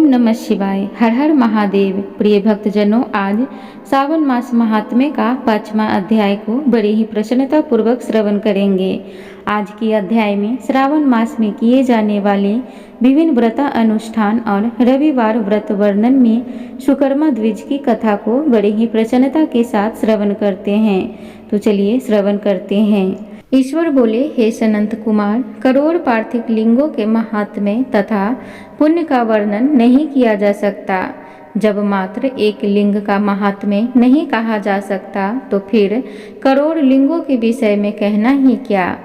नमः शिवाय। हर हर महादेव। प्रिय भक्तजनों, आज सावन मास महात्म्य का 5वां अध्याय को बड़े ही प्रसन्नता पूर्वक श्रवण करेंगे। आज की अध्याय में श्रावण मास में किए जाने वाले विभिन्न व्रत अनुष्ठान और रविवार व्रत वर्णन में सुकर्मा द्विज की कथा को बड़े ही प्रसन्नता के साथ श्रवण करते हैं। तो चलिए श्रवण करते हैं। ईश्वर बोले, हे सनंत कुमार, करोड़ पार्थिव लिंगों के महात्म्य तथा पुण्य का वर्णन नहीं किया जा सकता। जब मात्र एक लिंग का महात्म्य नहीं कहा जा सकता तो फिर करोड़ लिंगों के विषय में कहना ही क्या।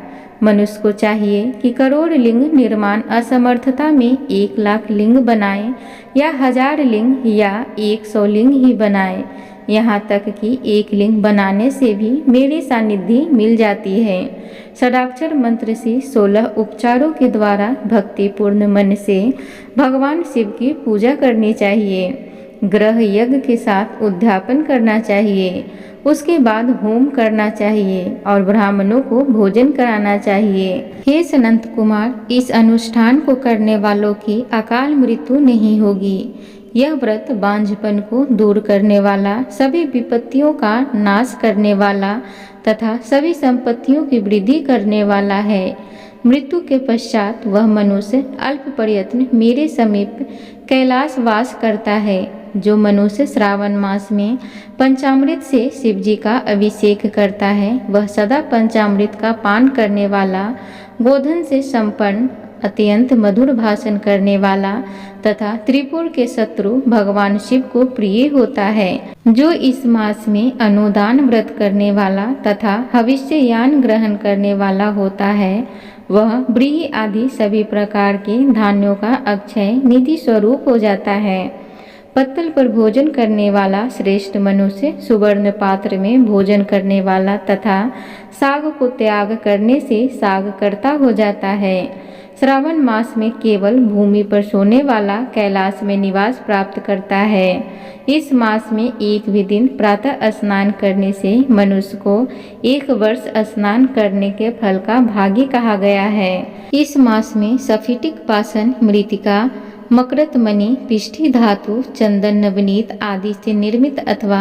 मनुष्य को चाहिए कि करोड़ लिंग निर्माण असमर्थता में 1,00,000 लिंग बनाए या 1000 लिंग या 100 लिंग ही बनाए। यहाँ तक कि एक लिंग बनाने से भी मेरी सानिध्य मिल जाती है। षडाक्षर मंत्र से 16 उपचारों के द्वारा भक्तिपूर्ण मन से भगवान शिव की पूजा करनी चाहिए। ग्रह यज्ञ के साथ उद्यापन करना चाहिए। उसके बाद होम करना चाहिए और ब्राह्मणों को भोजन कराना चाहिए। हे सनंत कुमार, इस अनुष्ठान को करने वालों की अकाल मृत्यु नहीं होगी। यह व्रत बांझपन को दूर करने वाला, सभी विपत्तियों का नाश करने वाला तथा सभी संपत्तियों की वृद्धि करने वाला है। मृत्यु के पश्चात वह मनुष्य अल्प प्रयत्न मेरे समीप कैलाश वास करता है। जो मनुष्य श्रावण मास में पंचामृत से शिव जी का अभिषेक करता है, वह सदा पंचामृत का पान करने वाला, गोधन से संपन्न, अत्यंत मधुर भाषण करने वाला तथा त्रिपुर के शत्रु भगवान शिव को प्रिय होता है। जो इस मास में अनुदान व्रत करने वाला तथा हविष्ययान ग्रहण करने वाला होता है, वह व्रीहि आदि सभी प्रकार के धान्यों का अक्षय निधि स्वरूप हो जाता है। पत्तल पर भोजन करने वाला श्रेष्ठ मनुष्य सुवर्ण पात्र में भोजन करने वाला तथा साग को त्याग करने से साग कर्ता हो जाता है। श्रावण मास में केवल भूमि पर सोने वाला कैलाश में निवास प्राप्त करता है। इस मास में एक भी दिन प्रातः स्नान करने से मनुष्य को 1 वर्ष स्नान करने के फल का भागी कहा गया है। इस मास में स्फटिक पाषाण, मृत्तिका, मकरत मणि, पिष्ठी धातु, चंदन, नवनीत आदि से निर्मित अथवा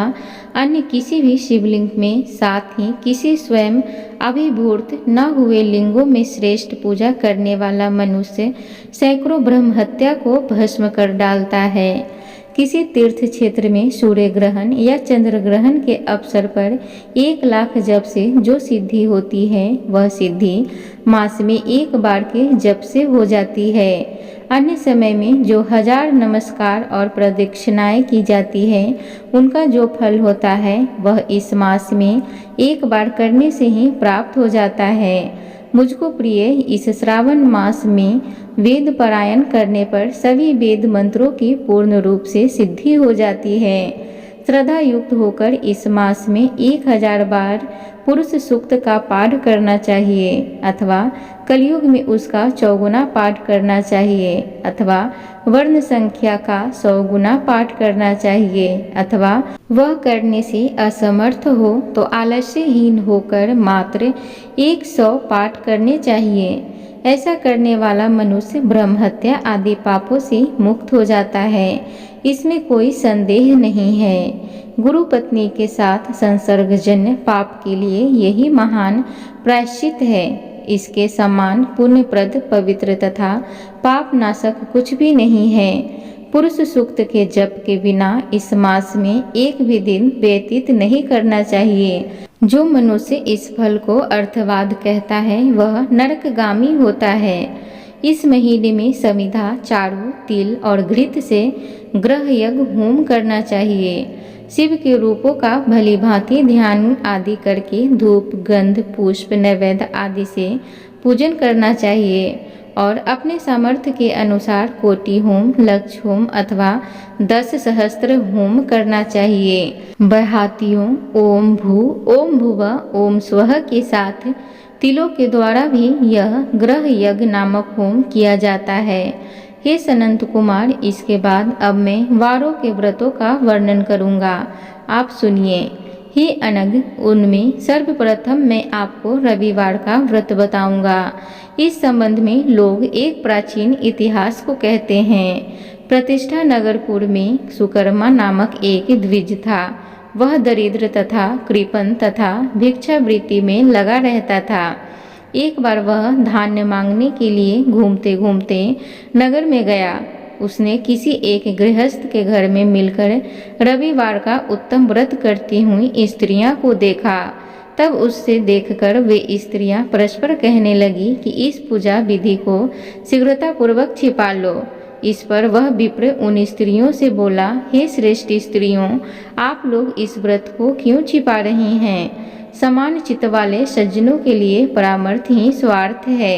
अन्य किसी भी शिवलिंग में, साथ ही किसी स्वयं अभिभूत न हुए लिंगों में श्रेष्ठ पूजा करने वाला मनुष्य सैकड़ों ब्रह्म हत्या को भस्म कर डालता है। किसी तीर्थ क्षेत्र में सूर्य ग्रहण या चंद्र ग्रहण के अवसर पर 1,00,000 जप से जो सिद्धि होती है, वह सिद्धि मास में 1 बार के जप से हो जाती है। अन्य समय में जो 1000 नमस्कार और प्रदक्षिणाएं की जाती है, उनका जो फल होता है वह इस मास में 1 बार करने से ही प्राप्त हो जाता है। मुझको प्रिय, इस श्रावण मास में वेद पारायण करने पर सभी वेद मंत्रों की पूर्ण रूप से सिद्धि हो जाती है। श्रद्धा युक्त होकर इस मास में 1000 बार पुरुष सूक्त का पाठ करना चाहिए अथवा कलयुग में उसका 4 गुना पाठ करना चाहिए अथवा वर्ण संख्या का 100 गुना पाठ करना चाहिए अथवा वह करने से असमर्थ हो तो आलस्यहीन होकर मात्र 100 पाठ करने चाहिए। ऐसा करने वाला मनुष्य ब्रह्म हत्या आदि पापों से मुक्त हो जाता है। इसमें कोई संदेह नहीं है। गुरु पत्नी के साथ संसर्गजन्य पाप के लिए यही महान प्रायश्चित है। इसके समान पुण्यप्रद, पवित्र तथा पाप नाशक कुछ भी नहीं है। पुरुष सूक्त के जप के बिना इस मास में एक भी दिन व्यतीत नहीं करना चाहिए। जो मनुष्य इस फल को अर्थवाद कहता है, वह नरकगामी होता है। इस महीने में समिधा, चारू, तिल और घृत से ग्रह यज्ञ होम करना चाहिए। शिव के रूपों का भली भांति ध्यान आदि करके धूप, गंध, पुष्प, नैवेद्य आदि से पूजन करना चाहिए और अपने सामर्थ्य के अनुसार कोटि होम, लक्ष होम अथवा 10 सहस्त्र होम करना चाहिए। बहातियों ओम भू, ओम भुवः, ओम स्वः के साथ तिलों के द्वारा भी यह ग्रह यज्ञ नामक होम किया जाता है। हे सनंत कुमार, इसके बाद अब मैं वारों के व्रतों का वर्णन करूंगा। आप सुनिए। हे अनग, उनमें सर्वप्रथम मैं आपको रविवार का व्रत बताऊंगा। इस संबंध में लोग एक प्राचीन इतिहास को कहते हैं। प्रतिष्ठा नगरपुर में सुकर्मा नामक एक द्विज था। वह दरिद्र तथा कृपण तथा भिक्षावृत्ति में लगा रहता था। एक बार वह धान्य मांगने के लिए घूमते घूमते नगर में गया। उसने किसी एक गृहस्थ के घर में मिलकर रविवार का उत्तम व्रत करती हुई स्त्रियां को देखा। तब उससे देखकर वे स्त्रियां परस्पर कहने लगी कि इस पूजा विधि को शीघ्रतापूर्वक छिपा लो। इस पर वह विप्र उन स्त्रियों से बोला, हे श्रेष्ठ स्त्रियों, आप लोग इस व्रत को क्यों छिपा रही हैं? समान चित्त वाले सज्जनों के लिए परामर्श ही स्वार्थ है।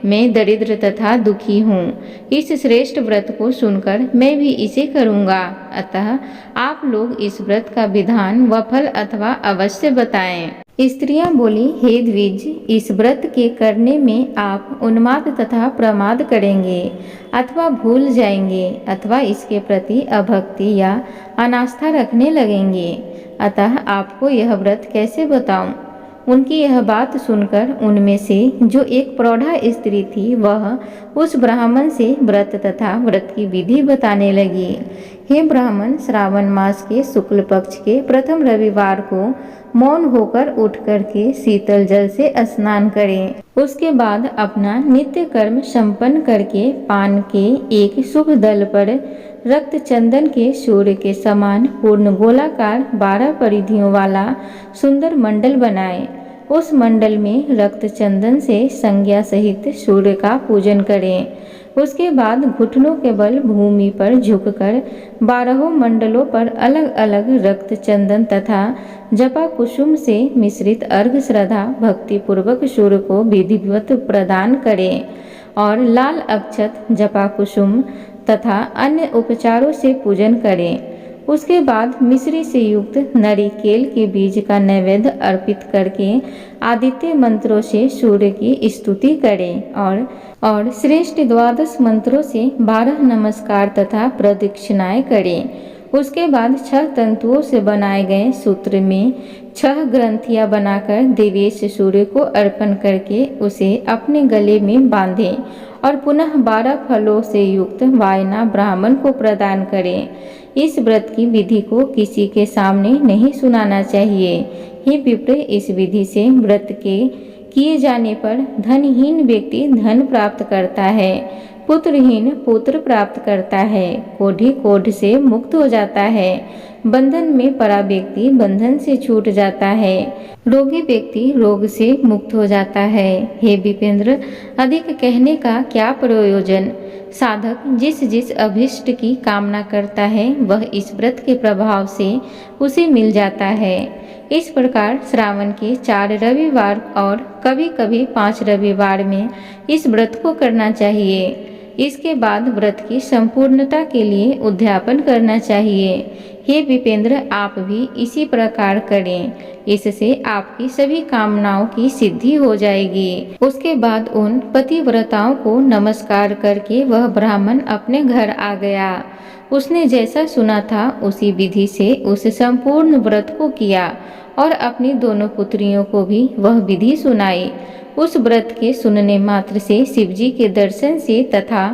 मैं दरिद्र तथा दुखी हूँ। इस श्रेष्ठ व्रत को सुनकर मैं भी इसे करूँगा। अतः आप लोग इस व्रत का विधान व फल अथवा अवश्य बताएं। स्त्रियां बोली, हे द्विज, इस व्रत के करने में आप उन्माद तथा प्रमाद करेंगे अथवा भूल जाएंगे अथवा इसके प्रति अभक्ति या अनास्था रखने लगेंगे। अतः आपको यह व्रत कैसे बताऊं? उनकी यह बात सुनकर उनमें से जो एक प्रौढ़ा स्त्री थी वह उस ब्राह्मण से व्रत तथा व्रत की विधि बताने लगी। हे ब्राह्मण, श्रावण मास के शुक्ल पक्ष के प्रथम रविवार को मौन होकर उठ करके शीतल जल से स्नान करें। उसके बाद अपना नित्य कर्म संपन्न करके पान के एक शुभ दल पर रक्त चंदन के सूर्य के समान पूर्ण गोलाकार 12 परिधियों वाला सुंदर मंडल बनाएं। उस मंडल में रक्त चंदन से संज्ञा सहित सूर्य का पूजन करें। उसके बाद घुटनों के बल भूमि पर झुककर 12 मंडलों पर अलग अलग रक्त चंदन तथा जपा कुसुम से मिश्रित अर्घ श्रद्धा भक्ति पूर्वक सूर्य को विधिवत प्रदान करें और लाल अक्षत, जपा कुसुम तथा अन्य उपचारों से पूजन करें। उसके बाद मिश्री से युक्त नारिकेल के बीज का नैवेद्य अर्पित करके आदित्य मंत्रों से सूर्य की स्तुति करें और श्रेष्ठ 12 मंत्रों से 12 नमस्कार तथा प्रदक्षिणाएं करें। उसके बाद 6 तंतुओं से बनाए गए सूत्र में 6 ग्रंथियां बनाकर देवेश सूर्य को अर्पण करके उसे अपने गले में बांधें और पुनः 12 फलों से युक्त वायना ब्राह्मण को प्रदान करें। इस व्रत की विधि को किसी के सामने नहीं सुनाना चाहिए। हे विप्र, इस विधि से व्रत के किए जाने पर धनहीन व्यक्ति धन प्राप्त करता है, पुत्रहीन पुत्र प्राप्त करता है, कोढ़ी कोढ़ से मुक्त हो जाता है, बंधन में पड़ा व्यक्ति बंधन से छूट जाता है, रोगी व्यक्ति रोग से मुक्त हो जाता है। हे विपेंद्र, अधिक कहने का क्या प्रयोजन? साधक जिस जिस अभिष्ट की कामना करता है वह इस व्रत के प्रभाव से उसे मिल जाता है। इस प्रकार श्रावण के 4 रविवार और कभी कभी 5 रविवार में इस व्रत को करना चाहिए। इसके बाद व्रत की संपूर्णता के लिए उद्यापन करना चाहिए। हे विपेंद्र, आप भी इसी प्रकार करें, इससे आपकी सभी कामनाओं की सिद्धि हो जाएगी। उसके बाद उन पतिव्रताओं को नमस्कार करके वह ब्राह्मण अपने घर आ गया। उसने जैसा सुना था उसी विधि से उस संपूर्ण व्रत को किया और अपनी दोनों पुत्रियों को भी वह विधि सुनाई। उस व्रत के सुनने मात्र से शिवजी के दर्शन से तथा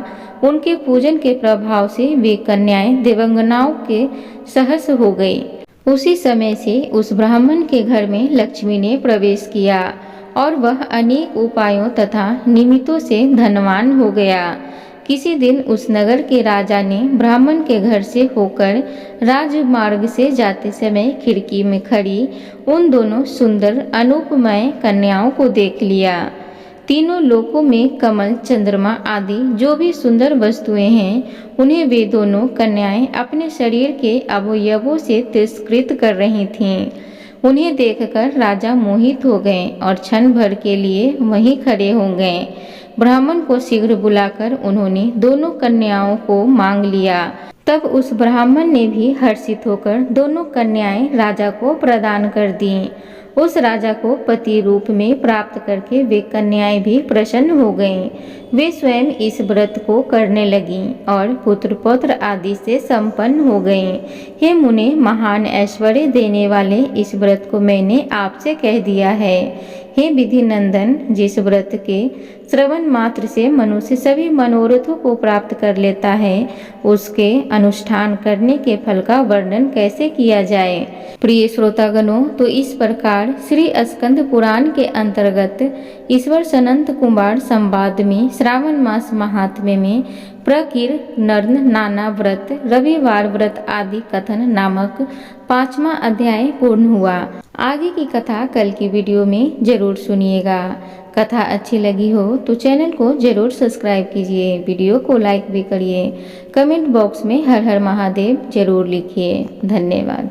उनके पूजन के प्रभाव से वे कन्याएं देवंगनाओं के सहस हो गई। उसी समय से उस ब्राह्मण के घर में लक्ष्मी ने प्रवेश किया और वह अनेक उपायों तथा निमित्तों से धनवान हो गया। किसी दिन उस नगर के राजा ने ब्राह्मण के घर से होकर राजमार्ग से जाते समय खिड़की में खड़ी उन दोनों सुंदर अनुपमय कन्याओं को देख लिया। तीनों लोकों में कमल, चंद्रमा आदि जो भी सुंदर वस्तुएं हैं उन्हें वे दोनों कन्याएं अपने शरीर के अवयवों से तिरस्कृत कर रही थीं। उन्हें देखकर राजा मोहित हो गए और क्षण भर के लिए वहीं खड़े हो गए। ब्राह्मण को शीघ्र बुलाकर उन्होंने दोनों कन्याओं को मांग लिया। तब उस ब्राह्मण ने भी हर्षित होकर दोनों कन्याएं राजा को प्रदान कर दीं। उस राजा को पति रूप में प्राप्त करके वे कन्याएं भी प्रसन्न हो गईं। वे स्वयं इस व्रत को करने लगीं और पुत्र पौत्र आदि से संपन्न हो गईं। हे मुने, महान ऐश्वर्य देने वाले इस व्रत को मैंने आपसे कह दिया है। हे विधि नंदन, जिस व्रत के श्रवण मात्र से मनुष्य सभी मनोरथों को प्राप्त कर लेता है, उसके अनुष्ठान करने के फल का वर्णन कैसे किया जाए। प्रिय श्रोतागणों, तो इस प्रकार श्री स्कंद पुराण के अंतर्गत ईश्वर सनंत कुमार संवाद में श्रावण मास महात्म्य में प्रकीर, नर्न, नाना व्रत, रविवार व्रत आदि कथन नामक 5वां अध्याय पूर्ण हुआ। आगे की कथा कल की वीडियो में जरूर सुनिएगा। कथा अच्छी लगी हो तो चैनल को जरूर सब्सक्राइब कीजिए, वीडियो को लाइक भी करिए, कमेंट बॉक्स में हर हर महादेव जरूर लिखिए। धन्यवाद।